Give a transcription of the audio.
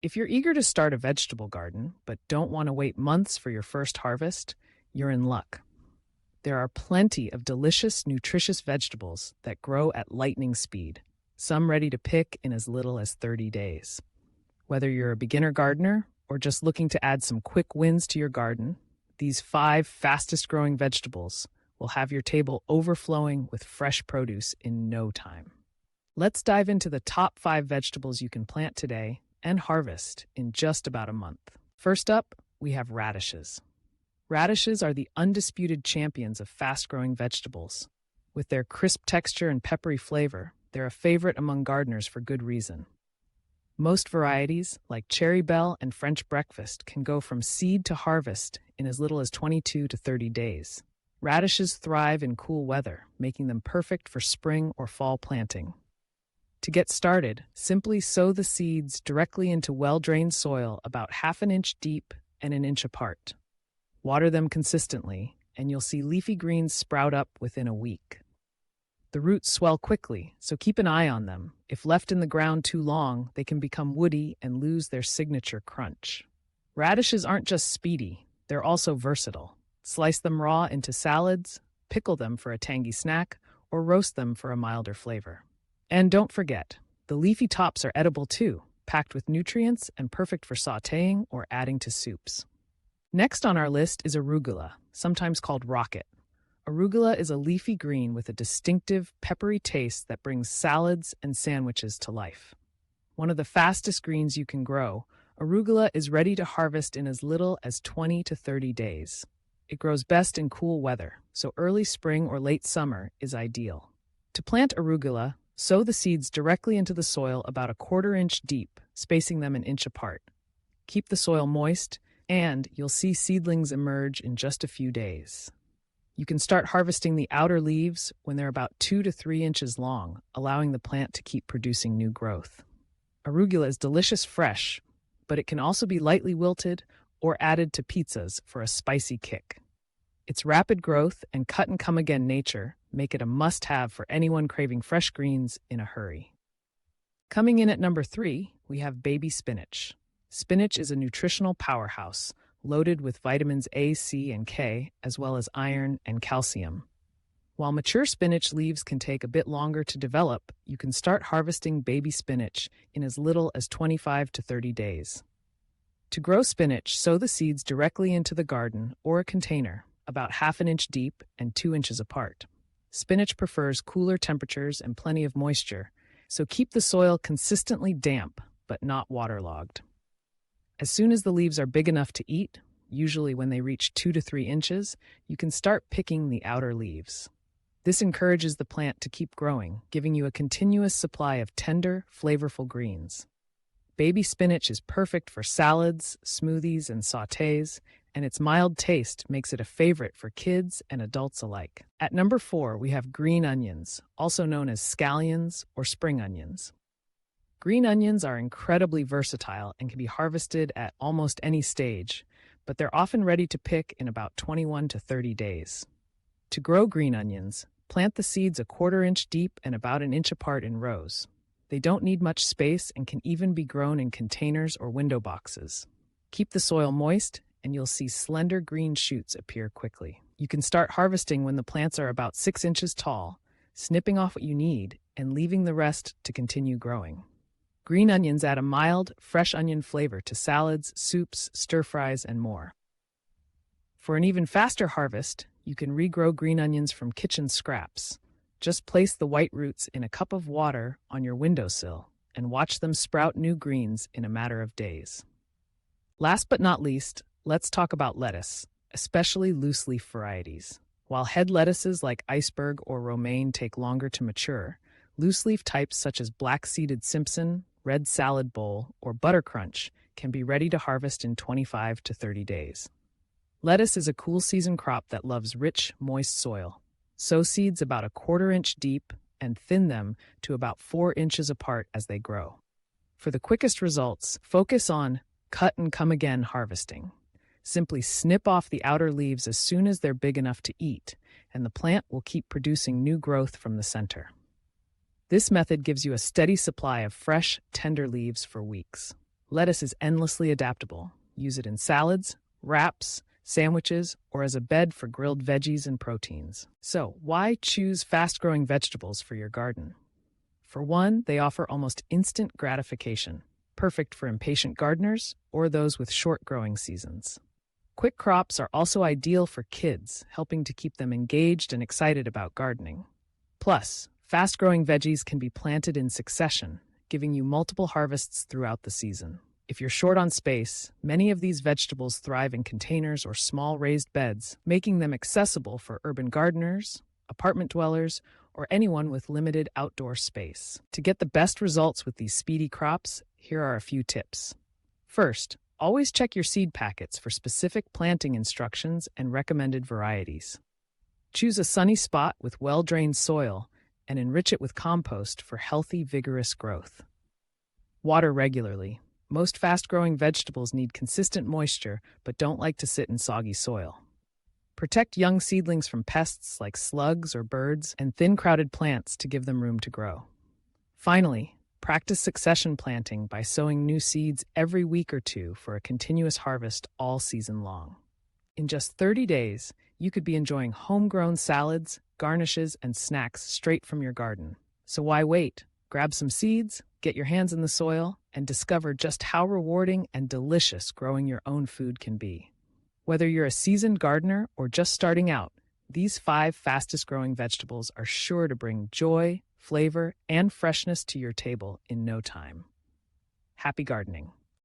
If you're eager to start a vegetable garden but don't want to wait months for your first harvest, you're in luck. There are plenty of delicious, nutritious vegetables that grow at lightning speed, some ready to pick in as little as 30 days. Whether you're a beginner gardener or just looking to add some quick wins to your garden, these 5 fastest growing vegetables will have your table overflowing with fresh produce in no time. Let's dive into the top 5 vegetables you can plant today and harvest in just about a month. First up, we have radishes. Radishes are the undisputed champions of fast-growing vegetables. With their crisp texture and peppery flavor, they're a favorite among gardeners for good reason. Most varieties, like Cherry Belle and French Breakfast, can go from seed to harvest in as little as 22 to 30 days. Radishes thrive in cool weather, making them perfect for spring or fall planting. To get started, simply sow the seeds directly into well-drained soil about half an inch deep and an inch apart. Water them consistently, and you'll see leafy greens sprout up within a week. The roots swell quickly, so keep an eye on them. If left in the ground too long, they can become woody and lose their signature crunch. Radishes aren't just speedy, they're also versatile. Slice them raw into salads, pickle them for a tangy snack, or roast them for a milder flavor. And don't forget, the leafy tops are edible too, packed with nutrients and perfect for sautéing or adding to soups. Next on our list is arugula, sometimes called rocket. Arugula is a leafy green with a distinctive, peppery taste that brings salads and sandwiches to life. One of the fastest greens you can grow, arugula is ready to harvest in as little as 20 to 30 days. It grows best in cool weather, so early spring or late summer is ideal. To plant arugula, sow the seeds directly into the soil about a 1/4 inch deep, spacing them an inch apart. Keep the soil moist, and you'll see seedlings emerge in just a few days. You can start harvesting the outer leaves when they're about 2 to 3 inches long, allowing the plant to keep producing new growth. Arugula is delicious fresh, but it can also be lightly wilted or added to pizzas for a spicy kick. Its rapid growth and cut-and-come-again nature make it a must-have for anyone craving fresh greens in a hurry. Coming in at number 3, we have baby spinach. Spinach is a nutritional powerhouse, loaded with vitamins A, C, and K, as well as iron and calcium. While mature spinach leaves can take a bit longer to develop, you can start harvesting baby spinach in as little as 25 to 30 days. To grow spinach, sow the seeds directly into the garden or a container, about half an inch deep and 2 inches apart. Spinach prefers cooler temperatures and plenty of moisture, so keep the soil consistently damp but not waterlogged. As soon as the leaves are big enough to eat, usually when they reach 2 to 3 inches, you can start picking the outer leaves. This encourages the plant to keep growing, giving you a continuous supply of tender, flavorful greens. Baby spinach is perfect for salads, smoothies, and sautés, and its mild taste makes it a favorite for kids and adults alike. At number 4, we have green onions, also known as scallions or spring onions. Green onions are incredibly versatile and can be harvested at almost any stage, but they're often ready to pick in about 21 to 30 days. To grow green onions, plant the seeds a 1/4 inch deep and about an inch apart in rows. They don't need much space and can even be grown in containers or window boxes. Keep the soil moist, and you'll see slender green shoots appear quickly. You can start harvesting when the plants are about 6 inches tall, snipping off what you need and leaving the rest to continue growing. Green onions add a mild, fresh onion flavor to salads, soups, stir-fries, and more. For an even faster harvest, you can regrow green onions from kitchen scraps. Just place the white roots in a cup of water on your windowsill and watch them sprout new greens in a matter of days. Last but not least, let's talk about lettuce, especially loose-leaf varieties. While head lettuces like iceberg or romaine take longer to mature, loose-leaf types such as black-seeded Simpson, red salad bowl, or butter crunch can be ready to harvest in 25 to 30 days. Lettuce is a cool season crop that loves rich, moist soil. Sow seeds about a 1/4 inch deep and thin them to about 4 inches apart as they grow. For the quickest results, focus on cut-and-come-again harvesting. Simply snip off the outer leaves as soon as they're big enough to eat, and the plant will keep producing new growth from the center. This method gives you a steady supply of fresh, tender leaves for weeks. Lettuce is endlessly adaptable. Use it in salads, wraps, sandwiches, or as a bed for grilled veggies and proteins. So, why choose fast-growing vegetables for your garden? For one, they offer almost instant gratification, perfect for impatient gardeners or those with short growing seasons. Quick crops are also ideal for kids, helping to keep them engaged and excited about gardening. Plus, fast-growing veggies can be planted in succession, giving you multiple harvests throughout the season. If you're short on space, many of these vegetables thrive in containers or small raised beds, making them accessible for urban gardeners, apartment dwellers, or anyone with limited outdoor space. To get the best results with these speedy crops, here are a few tips. First, always check your seed packets for specific planting instructions and recommended varieties. Choose a sunny spot with well-drained soil and enrich it with compost for healthy, vigorous growth. Water regularly. Most fast-growing vegetables need consistent moisture but don't like to sit in soggy soil. Protect young seedlings from pests like slugs or birds and thin, crowded plants to give them room to grow. Finally, practice succession planting by sowing new seeds every week or two for a continuous harvest all season long. In just 30 days, you could be enjoying homegrown salads, garnishes, and snacks straight from your garden. So why wait? Grab some seeds, get your hands in the soil, and discover just how rewarding and delicious growing your own food can be. Whether you're a seasoned gardener or just starting out, these 5 fastest-growing vegetables are sure to bring joy, flavor, and freshness to your table in no time. Happy gardening!